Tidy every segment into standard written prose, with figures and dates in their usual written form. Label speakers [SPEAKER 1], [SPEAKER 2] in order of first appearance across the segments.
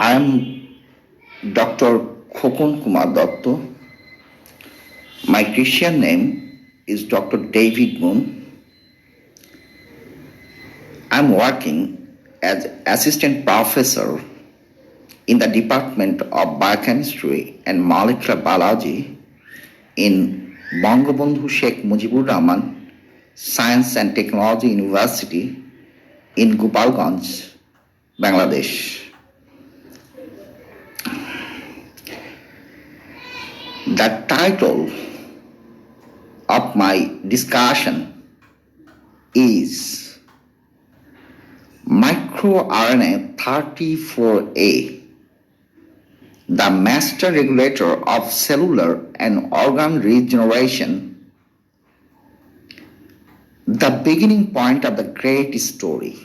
[SPEAKER 1] I am Dr. Khokon Kumar Datto. My Christian name is Dr. David Moon. I'm working as assistant professor in the Department of Biochemistry and Molecular Biology in Bangabandhu Sheikh Mujibur Rahman Science and Technology University in Gopalganj, Bangladesh. The title of my discussion is MicroRNA-34a, the master regulator of cellular and organ regeneration, the beginning point of the great story.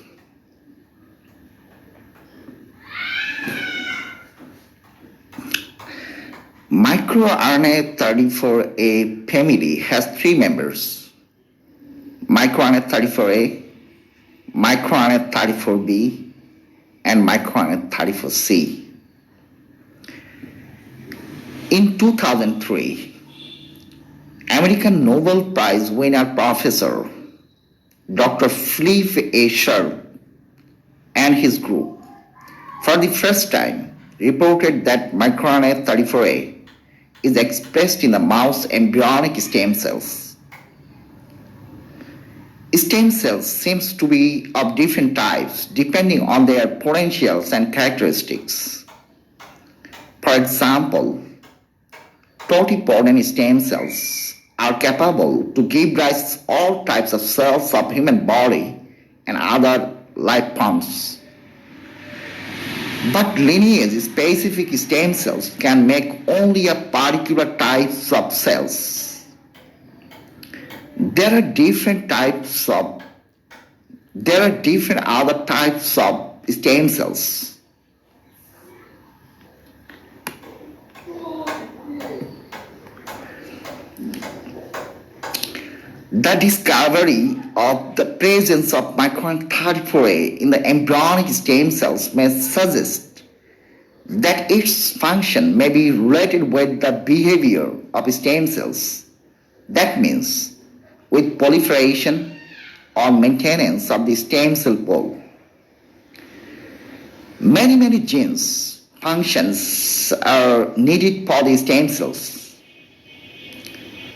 [SPEAKER 1] MicroRNA-34a PMID has three members: MicroRNA-34a, MicroRNA-34b, and MicroRNA-34c. In 2003, American Nobel Prize winner Professor Dr. Philip A. Sharp and his group for the first time reported that MicroRNA-34a is expressed in the mouse embryonic stem cells. Stem cells seems to be of different types depending on their potentials and characteristics. For example, totipotent stem cells are capable to give rise to all types of cells of human body and other life forms. But lineage-specific stem cells can make only a particular types of cells. There are different other types of stem cells. The discovery of the presence of MicroRNA-34a in the embryonic stem cells may suggest that its function may be related with the behavior of stem cells. That means with proliferation or maintenance of the stem cell pool. Many genes functions are needed for the stem cells.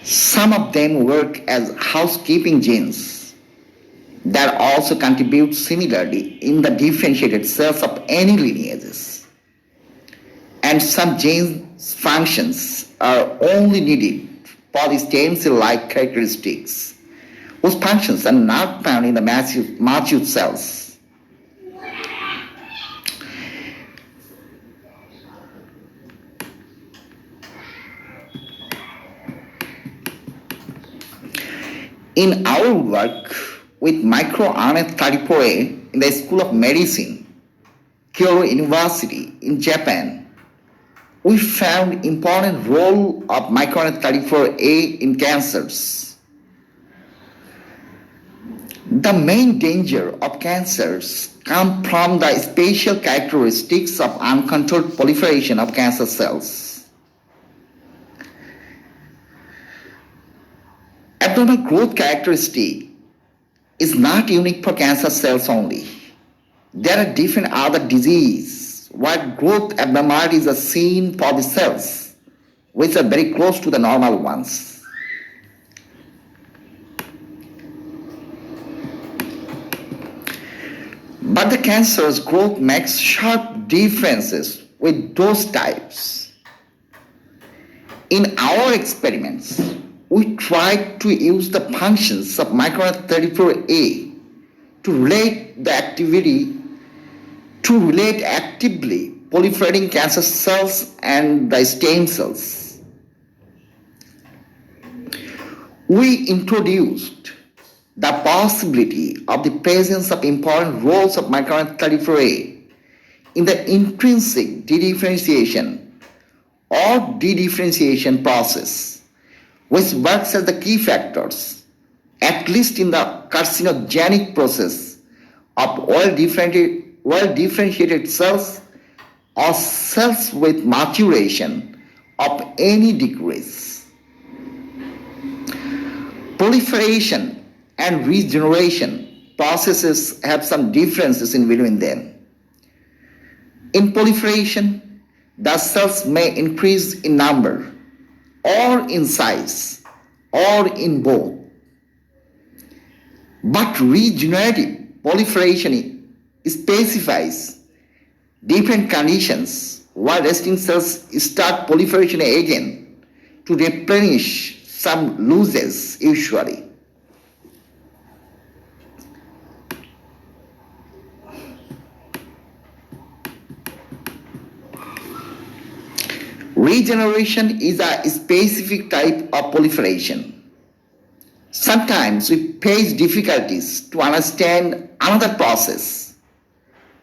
[SPEAKER 1] Some of them work as housekeeping genes that also contribute similarly in the differentiated cells of any lineages. And some genes functions are only needed for the stem cell-like characteristics, whose functions are not found in the mature cells. In our work with MicroRNA-34a in the School of Medicine, Kyoto University in Japan, we found important role of MicroRNA-34a in cancers. The main danger of cancers come from the spatial characteristics of uncontrolled proliferation of cancer cells. Abnormal growth characteristic is not unique for cancer cells only. There are different other diseases where growth abnormalities are seen for the cells, which are very close to the normal ones. But the cancer's growth makes sharp differences with those types. In our experiments, we tried to use the functions of MicroRNA-34a to relate actively proliferating cancer cells and the stem cells. We introduced the possibility of the presence of important roles of MicroRNA-34a in the intrinsic dedifferentiation or dedifferentiation process, which works as the key factors, at least in the carcinogenic process of well-differentiated cells or cells with maturation of any degrees. Proliferation and regeneration processes have some differences in between them. In proliferation, the cells may increase in number, or in size, or in both. But regenerative proliferation specifies different conditions where resting cells start proliferation again to replenish some losses usually. Regeneration is a specific type of proliferation. Sometimes we face difficulties to understand another process.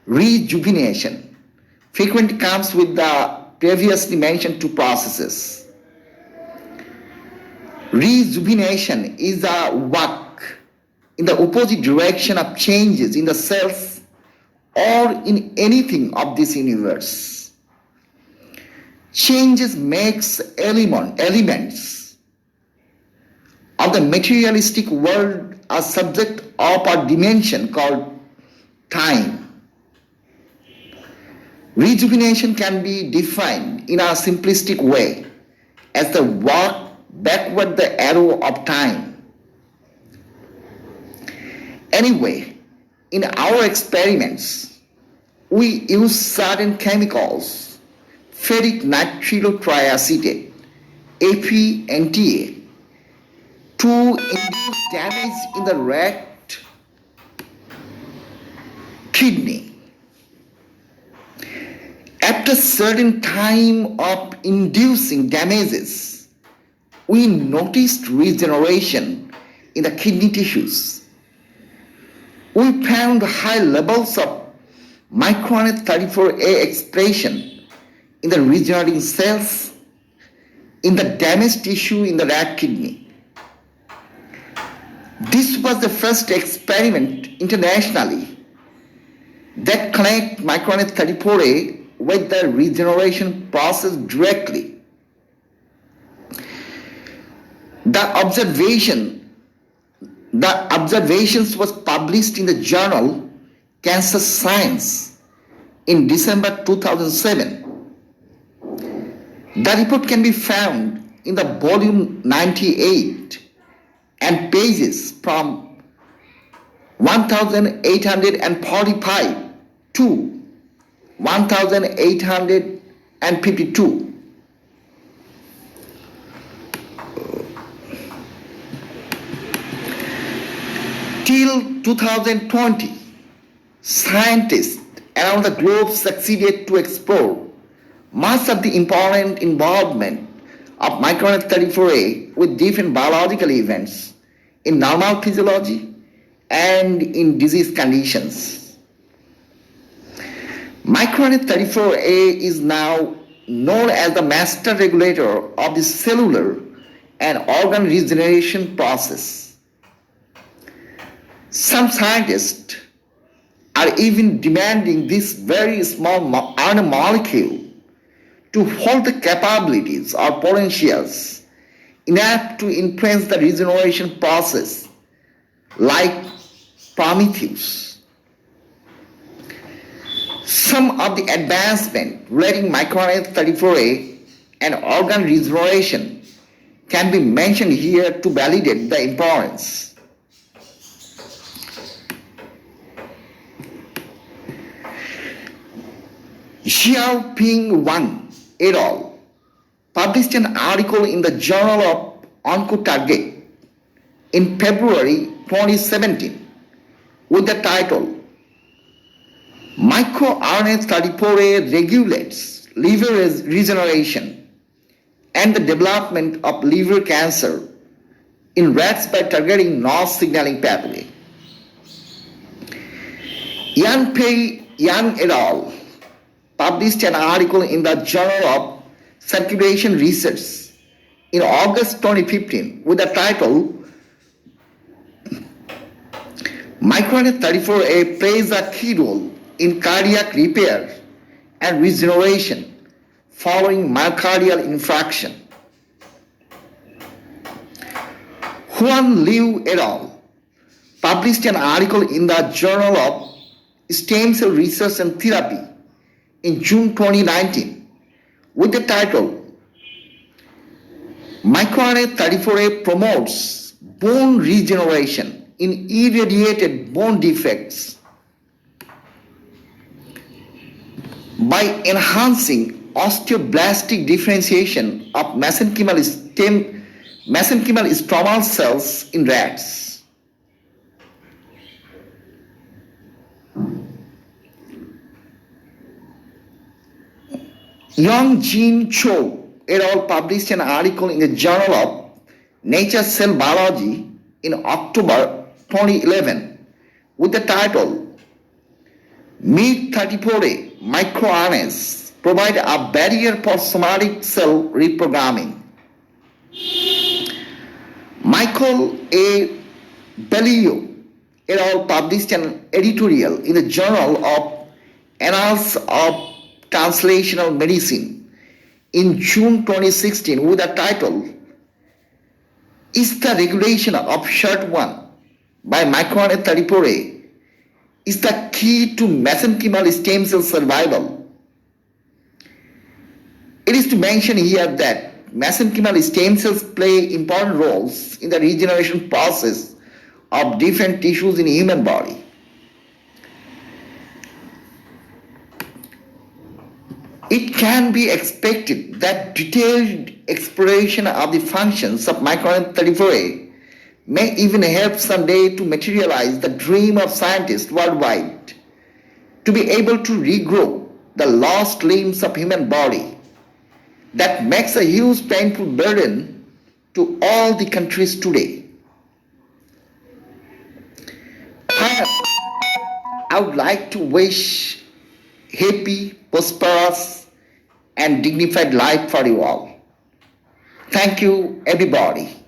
[SPEAKER 1] Rejuvenation frequently comes with the previously mentioned two processes. Rejuvenation is a work in the opposite direction of changes in the cells or in anything of this universe. Changes makes elements of the materialistic world a subject of a dimension called time. Rejuvenation can be defined in a simplistic way as the walk backward the arrow of time. Anyway, in our experiments, we use certain chemicals, ferric nitrilotriacetate, FeNTA, to induce damage in the rat kidney. After a certain time of inducing damages, we noticed regeneration in the kidney tissues. We found high levels of MicroRNA-34a expression in the regenerating cells in the damaged tissue in the rat kidney. This was the first experiment internationally that connected MicroRNA-34a with the regeneration process directly. The observations was published in the journal Cancer Science in December 2007. The report can be found in the volume 98 and pages from 1845 to 1852. Till 2020, scientists around the globe succeeded to explore much of the important involvement of MicroRNA-34a with different biological events in normal physiology and in disease conditions. MicroRNA-34a is now known as the master regulator of the cellular and organ regeneration process. Some scientists are even demanding this very small RNA molecule to hold the capabilities or potentials enough to influence the regeneration process like Prometheus. Some of the advancement relating MicroRNA-34a and organ regeneration can be mentioned here to validate the importance. Xiaoping Wang et al. Published an article in the Journal of Oncotarget in February 2017 with the title MicroRNA-34a regulates liver regeneration and the development of liver cancer in rats by targeting North signaling pathway. Yang et al. Published an article in the Journal of Circulation Research in August 2015 with the title MicroRNA-34a plays a key role in cardiac repair and regeneration following myocardial infarction. Huan Liu et al. Published an article in the Journal of Stem Cell Research and Therapy in June 2019 with the title MicroRNA-34a promotes bone regeneration in irradiated bone defects by enhancing osteoblastic differentiation of mesenchymal stromal cells in rats. Yang Jin Cho et al. Published an article in the Journal of Nature Cell Biology in October 2011 with the title MIG-34a microRNAs provide a barrier for somatic cell reprogramming. Michael A. Bellio et al. Published an editorial in the Journal of Annals of Translational Medicine in June 2016 with the title Is the regulation of SHRT1 by MicroRNA-34a is the key to mesenchymal stem cell survival. It is to mention here that mesenchymal stem cells play important roles in the regeneration process of different tissues in the human body. It can be expected that detailed exploration of the functions of MicroRNA-34a may even help someday to materialize the dream of scientists worldwide to be able to regrow the lost limbs of human body that makes a huge painful burden to all the countries today. I would like to wish happy, prosperous, and dignified life for you all. Thank you, everybody.